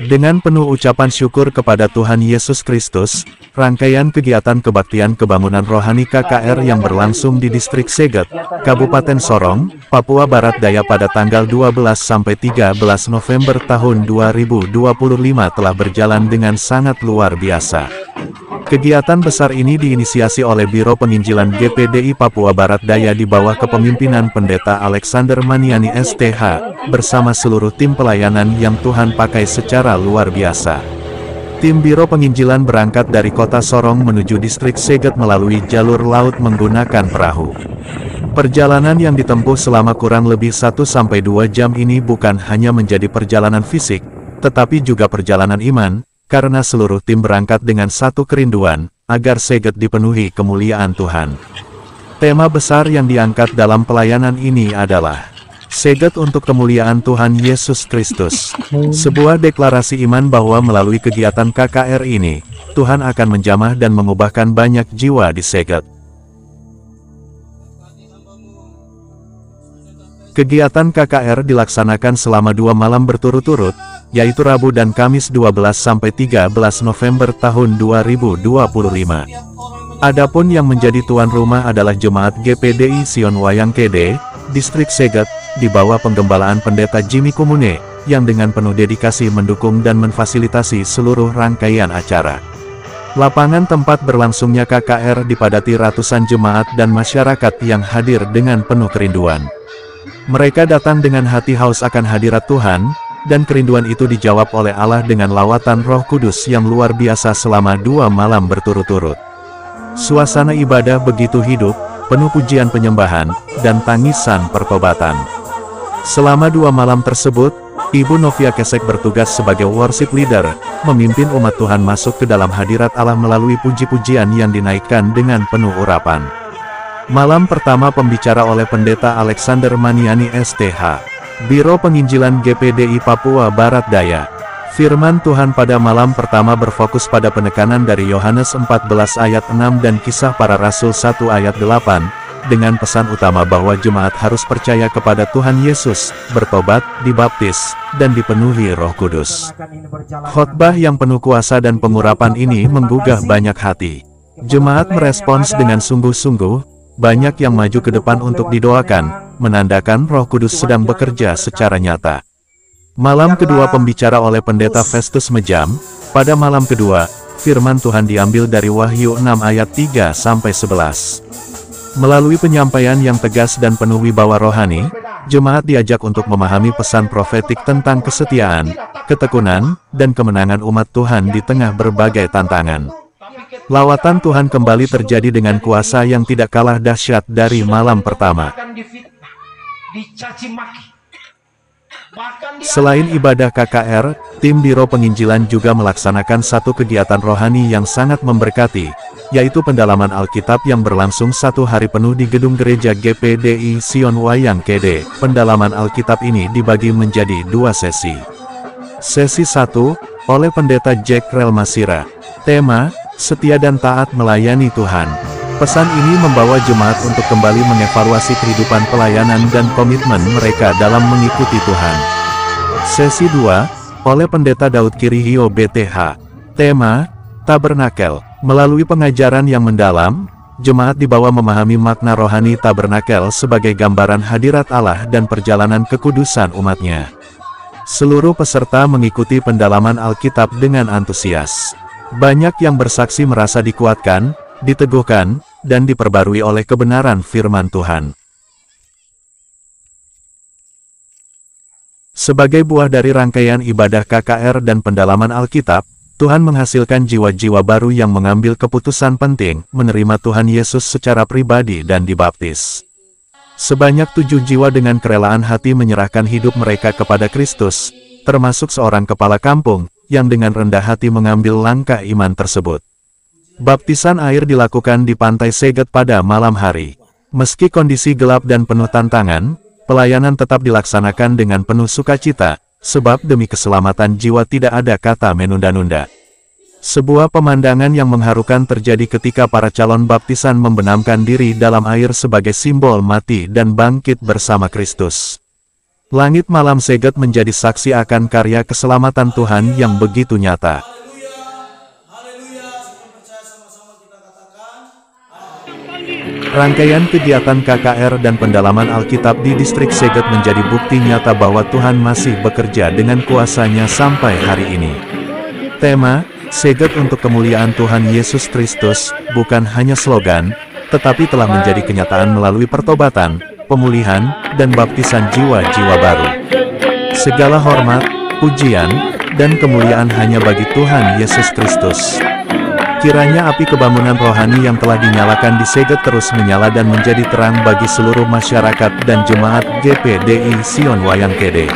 Dengan penuh ucapan syukur kepada Tuhan Yesus Kristus, rangkaian kegiatan kebaktian kebangunan rohani KKR yang berlangsung di Distrik Seget, Kabupaten Sorong, Papua Barat Daya pada tanggal 12–13 November tahun 2025 telah berjalan dengan sangat luar biasa. Kegiatan besar ini diinisiasi oleh Biro Penginjilan GPDI Papua Barat Daya di bawah kepemimpinan Pendeta Alexander Maniani STH, bersama seluruh tim pelayanan yang Tuhan pakai secara luar biasa. Tim Biro Penginjilan berangkat dari kota Sorong menuju Distrik Seget melalui jalur laut menggunakan perahu. Perjalanan yang ditempuh selama kurang lebih 1–2 jam ini bukan hanya menjadi perjalanan fisik, tetapi juga perjalanan iman, karena seluruh tim berangkat dengan satu kerinduan, agar Seget dipenuhi kemuliaan Tuhan. Tema besar yang diangkat dalam pelayanan ini adalah Seget untuk kemuliaan Tuhan Yesus Kristus. Sebuah deklarasi iman bahwa melalui kegiatan KKR ini, Tuhan akan menjamah dan mengubahkan banyak jiwa di Seget. Kegiatan KKR dilaksanakan selama 2 malam berturut-turut, yaitu Rabu dan Kamis 12–13 November tahun 2025. Adapun yang menjadi tuan rumah adalah Jemaat GPDI Sion Wayang KD, Distrik Seget, di bawah penggembalaan Pendeta Jimmy Kumune, yang dengan penuh dedikasi mendukung dan memfasilitasi seluruh rangkaian acara. Lapangan tempat berlangsungnya KKR dipadati ratusan jemaat dan masyarakat yang hadir dengan penuh kerinduan. Mereka datang dengan hati haus akan hadirat Tuhan, dan kerinduan itu dijawab oleh Allah dengan lawatan Roh Kudus yang luar biasa selama 2 malam berturut-turut. Suasana ibadah begitu hidup, penuh pujian penyembahan, dan tangisan pertobatan. Selama 2 malam tersebut, Ibu Novia Kesek bertugas sebagai worship leader, memimpin umat Tuhan masuk ke dalam hadirat Allah melalui puji-pujian yang dinaikkan dengan penuh urapan. Malam pertama pembicara oleh Pendeta Alexander Maniani STH, Biro Penginjilan GPDI Papua Barat Daya. Firman Tuhan pada malam pertama berfokus pada penekanan dari Yohanes 14 ayat 6 dan Kisah Para Rasul 1 ayat 8, dengan pesan utama bahwa jemaat harus percaya kepada Tuhan Yesus, bertobat, dibaptis, dan dipenuhi Roh Kudus. Khotbah yang penuh kuasa dan pengurapan ini menggugah banyak hati. Jemaat merespons dengan sungguh-sungguh. Banyak yang maju ke depan untuk didoakan, menandakan Roh Kudus sedang bekerja secara nyata. Malam kedua pembicara oleh Pendeta Festus Mejam. Pada malam kedua, firman Tuhan diambil dari Wahyu 6 ayat 3–11. Melalui penyampaian yang tegas dan penuh wibawa rohani, jemaat diajak untuk memahami pesan profetik tentang kesetiaan, ketekunan, dan kemenangan umat Tuhan di tengah berbagai tantangan. Lawatan Tuhan kembali terjadi dengan kuasa yang tidak kalah dahsyat dari malam pertama. Selain ibadah KKR, tim Biro Penginjilan juga melaksanakan satu kegiatan rohani yang sangat memberkati, yaitu pendalaman Alkitab yang berlangsung 1 hari penuh di gedung gereja GPDI Sion Wayang KD. Pendalaman Alkitab ini dibagi menjadi 2 sesi. Sesi 1, oleh Pendeta Jack Relmasira. Tema, Setia dan Taat Melayani Tuhan. Pesan ini membawa jemaat untuk kembali mengevaluasi kehidupan pelayanan dan komitmen mereka dalam mengikuti Tuhan. Sesi 2, oleh Pendeta Daud Kirihio BTH. Tema, Tabernakel. Melalui pengajaran yang mendalam, jemaat dibawa memahami makna rohani tabernakel sebagai gambaran hadirat Allah dan perjalanan kekudusan umatnya. Seluruh peserta mengikuti pendalaman Alkitab dengan antusias. Banyak yang bersaksi merasa dikuatkan, diteguhkan, dan diperbarui oleh kebenaran firman Tuhan. Sebagai buah dari rangkaian ibadah KKR dan pendalaman Alkitab, Tuhan menghasilkan jiwa-jiwa baru yang mengambil keputusan penting, menerima Tuhan Yesus secara pribadi dan dibaptis. Sebanyak 7 jiwa dengan kerelaan hati menyerahkan hidup mereka kepada Kristus, termasuk seorang kepala kampung, yang dengan rendah hati mengambil langkah iman tersebut. Baptisan air dilakukan di pantai Seget pada malam hari. Meski kondisi gelap dan penuh tantangan, pelayanan tetap dilaksanakan dengan penuh sukacita, sebab demi keselamatan jiwa tidak ada kata menunda-nunda. Sebuah pemandangan yang mengharukan terjadi ketika para calon baptisan membenamkan diri dalam air sebagai simbol mati dan bangkit bersama Kristus. Langit malam Segat menjadi saksi akan karya keselamatan Tuhan yang begitu nyata. Rangkaian kegiatan KKR dan pendalaman Alkitab di distrik Segat menjadi bukti nyata bahwa Tuhan masih bekerja dengan kuasanya sampai hari ini. Tema, Segat untuk kemuliaan Tuhan Yesus Kristus, bukan hanya slogan, tetapi telah menjadi kenyataan melalui pertobatan, pemulihan, dan baptisan jiwa-jiwa baru. Segala hormat, pujian, dan kemuliaan hanya bagi Tuhan Yesus Kristus. Kiranya api kebangunan rohani yang telah dinyalakan di Segat terus menyala dan menjadi terang bagi seluruh masyarakat dan jemaat GPDI Sion Wayang Kede.